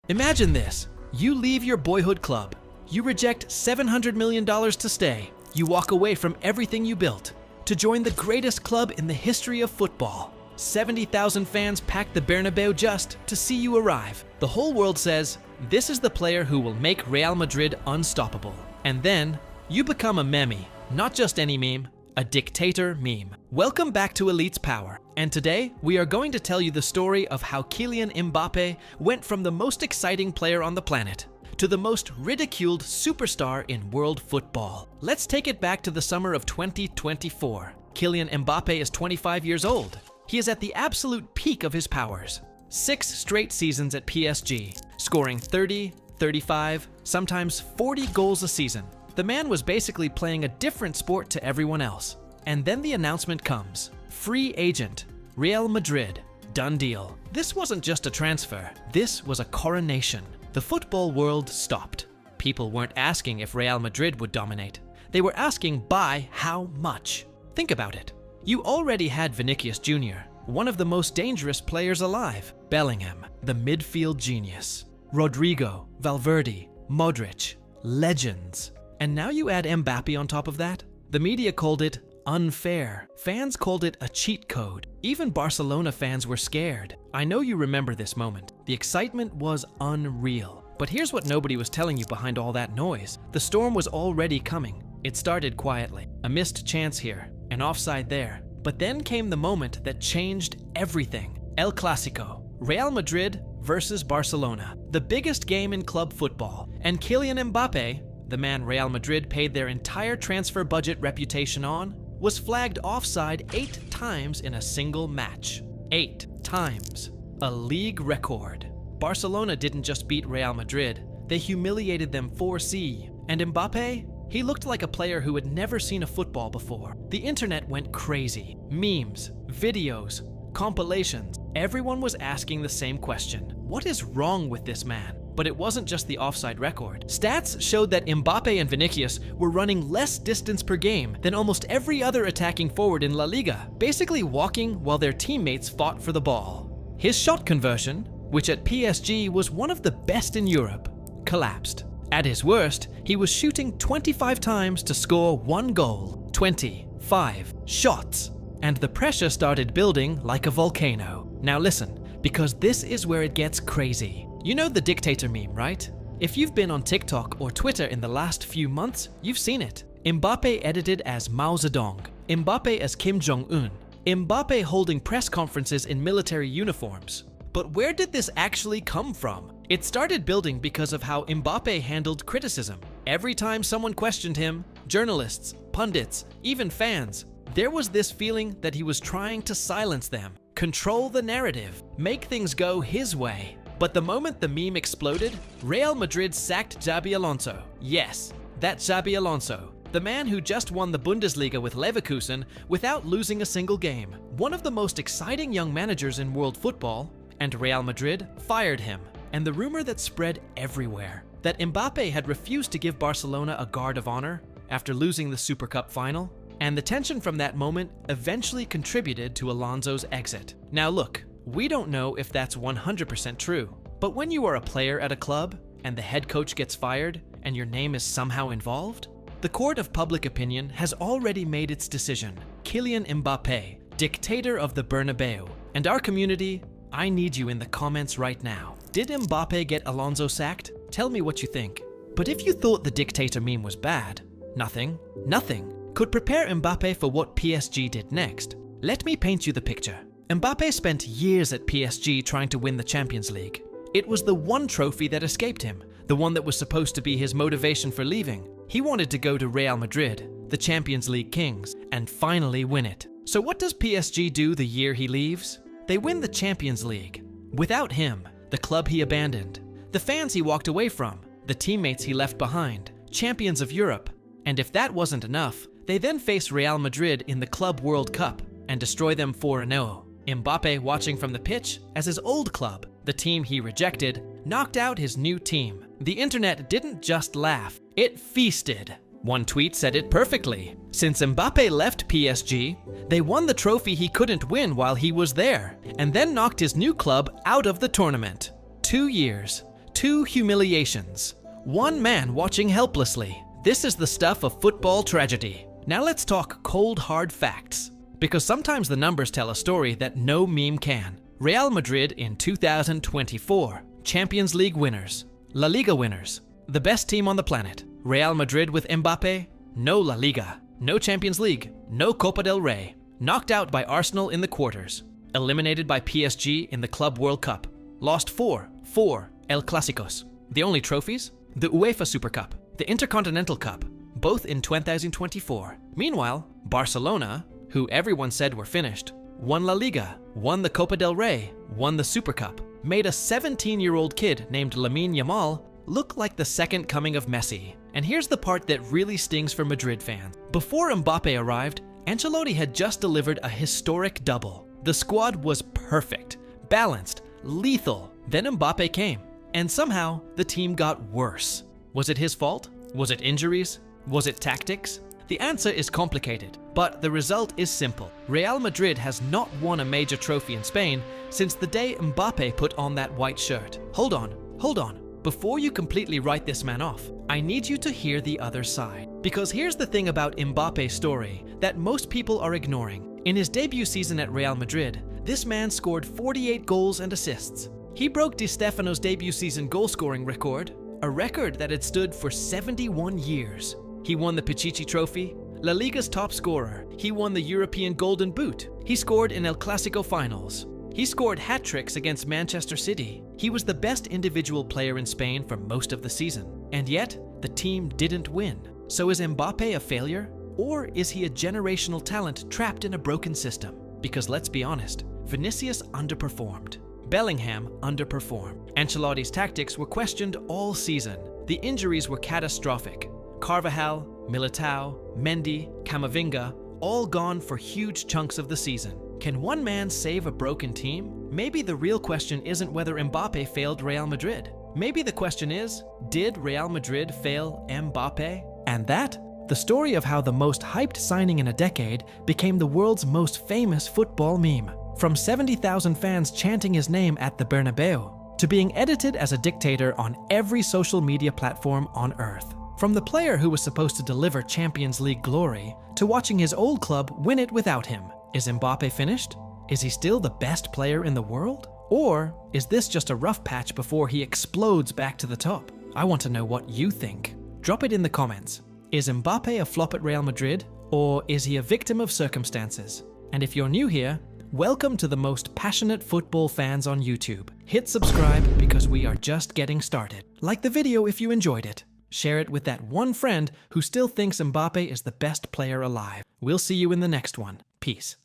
Imagine this. You leave your boyhood club. You reject $700 million to stay. You walk away from everything you built to join the greatest club in the history of football. 70,000 fans pack the Bernabeu just to see you arrive. The whole world says, this is the player who will make Real Madrid unstoppable. And then, you become a meme. Not just any meme, a dictator meme. Welcome back to Elite's Power. And today, we are going to tell you the story of how Kylian Mbappe went from the most exciting player on the planet to the most ridiculed superstar in world football. Let's take it back to the summer of 2024. Kylian Mbappe is 25 years old. He is at the absolute peak of his powers. 6 straight seasons at PSG, scoring 30, 35, sometimes 40 goals a season. The man was basically playing a different sport to everyone else. And then the announcement comes. Free agent, Real Madrid, done deal. This wasn't just a transfer, this was a coronation. The football world stopped. People weren't asking if Real Madrid would dominate. They were asking by how much. Think about it. You already had Vinicius Jr., one of the most dangerous players alive. Bellingham, the midfield genius. Rodrigo, Valverde, Modric, legends. And now you add Mbappe on top of that? The media called it unfair. Fans called it a cheat code. Even Barcelona fans were scared. I know you remember this moment. The excitement was unreal. But here's what nobody was telling you behind all that noise. The storm was already coming. It started quietly. A missed chance here, an offside there. But then came the moment that changed everything. El Clásico. Real Madrid versus Barcelona. The biggest game in club football. And Kylian Mbappe, the man Real Madrid paid their entire transfer budget reputation on, was flagged offside 8 times in a single match. 8 times. A league record. Barcelona didn't just beat Real Madrid, they humiliated them 4-0. And Mbappe? He looked like a player who had never seen a football before. The internet went crazy. Memes, videos, compilations. Everyone was asking the same question. What is wrong with this man? But it wasn't just the offside record. Stats showed that Mbappe and Vinicius were running less distance per game than almost every other attacking forward in La Liga, basically walking while their teammates fought for the ball. His shot conversion, which at PSG was one of the best in Europe, collapsed. At his worst, he was shooting 25 times to score 1 goal, 25 shots. And the pressure started building like a volcano. Now listen, because this is where it gets crazy. You know the dictator meme, right? If you've been on TikTok or Twitter in the last few months, you've seen it. Mbappe edited as Mao Zedong, Mbappe as Kim Jong-un, Mbappe holding press conferences in military uniforms. But where did this actually come from? It started building because of how Mbappe handled criticism. Every time someone questioned him, journalists, pundits, even fans, there was this feeling that he was trying to silence them, control the narrative, make things go his way. But the moment the meme exploded, Real Madrid sacked Xabi Alonso. Yes, that Xabi Alonso, the man who just won the Bundesliga with Leverkusen without losing a single game. One of the most exciting young managers in world football, and Real Madrid fired him. And the rumor that spread everywhere, that Mbappe had refused to give Barcelona a guard of honor after losing the Super Cup final, and the tension from that moment eventually contributed to Alonso's exit. Now look, we don't know if that's 100% true, but when you are a player at a club and the head coach gets fired and your name is somehow involved, the court of public opinion has already made its decision. Kylian Mbappe, dictator of the Bernabeu. And our community, I need you in the comments right now. Did Mbappe get Alonso sacked? Tell me what you think. But if you thought the dictator meme was bad, nothing could prepare Mbappe for what PSG did next. Let me paint you the picture. Mbappe spent years at PSG trying to win the Champions League. It was the one trophy that escaped him, the one that was supposed to be his motivation for leaving. He wanted to go to Real Madrid, the Champions League kings, and finally win it. So what does PSG do the year he leaves? They win the Champions League. Without him, the club he abandoned, the fans he walked away from, the teammates he left behind, champions of Europe. And if that wasn't enough, they then face Real Madrid in the Club World Cup and destroy them 4-0. Mbappe watching from the pitch as his old club, the team he rejected, knocked out his new team. The internet didn't just laugh, it feasted. One tweet said it perfectly. Since Mbappe left PSG, they won the trophy he couldn't win while he was there, and then knocked his new club out of the tournament. 2 years. 2 humiliations. 1 man watching helplessly. This is the stuff of football tragedy. Now let's talk cold hard facts. Because sometimes the numbers tell a story that no meme can. Real Madrid in 2024. Champions League winners. La Liga winners. The best team on the planet. Real Madrid with Mbappe. No La Liga. No Champions League. No Copa del Rey. Knocked out by Arsenal in the quarters. Eliminated by PSG in the Club World Cup. Lost 4 El Clásicos. The only trophies? The UEFA Super Cup. The Intercontinental Cup. Both in 2024. Meanwhile, Barcelona, who everyone said were finished, won La Liga, won the Copa del Rey, won the Super Cup, made a 17-year-old kid named Lamine Yamal look like the second coming of Messi. And here's the part that really stings for Madrid fans. Before Mbappe arrived, Ancelotti had just delivered a historic double. The squad was perfect, balanced, lethal. Then Mbappe came, and somehow the team got worse. Was it his fault? Was it injuries? Was it tactics? The answer is complicated, but the result is simple. Real Madrid has not won a major trophy in Spain since the day Mbappe put on that white shirt. Hold on. Before you completely write this man off, I need you to hear the other side. Because here's the thing about Mbappe's story that most people are ignoring. In his debut season at Real Madrid, this man scored 48 goals and assists. He broke Di Stefano's debut season goal-scoring record, a record that had stood for 71 years. He won the Pichichi Trophy, La Liga's top scorer. He won the European Golden Boot. He scored in El Clásico finals. He scored hat-tricks against Manchester City. He was the best individual player in Spain for most of the season. And yet, the team didn't win. So is Mbappe a failure? Or is he a generational talent trapped in a broken system? Because let's be honest, Vinicius underperformed. Bellingham underperformed. Ancelotti's tactics were questioned all season. The injuries were catastrophic. Carvajal, Militao, Mendy, Camavinga, all gone for huge chunks of the season. Can one man save a broken team? Maybe the real question isn't whether Mbappe failed Real Madrid. Maybe the question is, did Real Madrid fail Mbappe? And that, the story of how the most hyped signing in a decade became the world's most famous football meme. From 70,000 fans chanting his name at the Bernabeu, to being edited as a dictator on every social media platform on Earth. From the player who was supposed to deliver Champions League glory, to watching his old club win it without him. Is Mbappe finished? Is he still the best player in the world? Or is this just a rough patch before he explodes back to the top? I want to know what you think. Drop it in the comments. Is Mbappe a flop at Real Madrid? Or is he a victim of circumstances? And if you're new here, welcome to the most passionate football fans on YouTube. Hit subscribe because we are just getting started. Like the video if you enjoyed it. Share it with that one friend who still thinks Mbappe is the best player alive. We'll see you in the next one. Peace.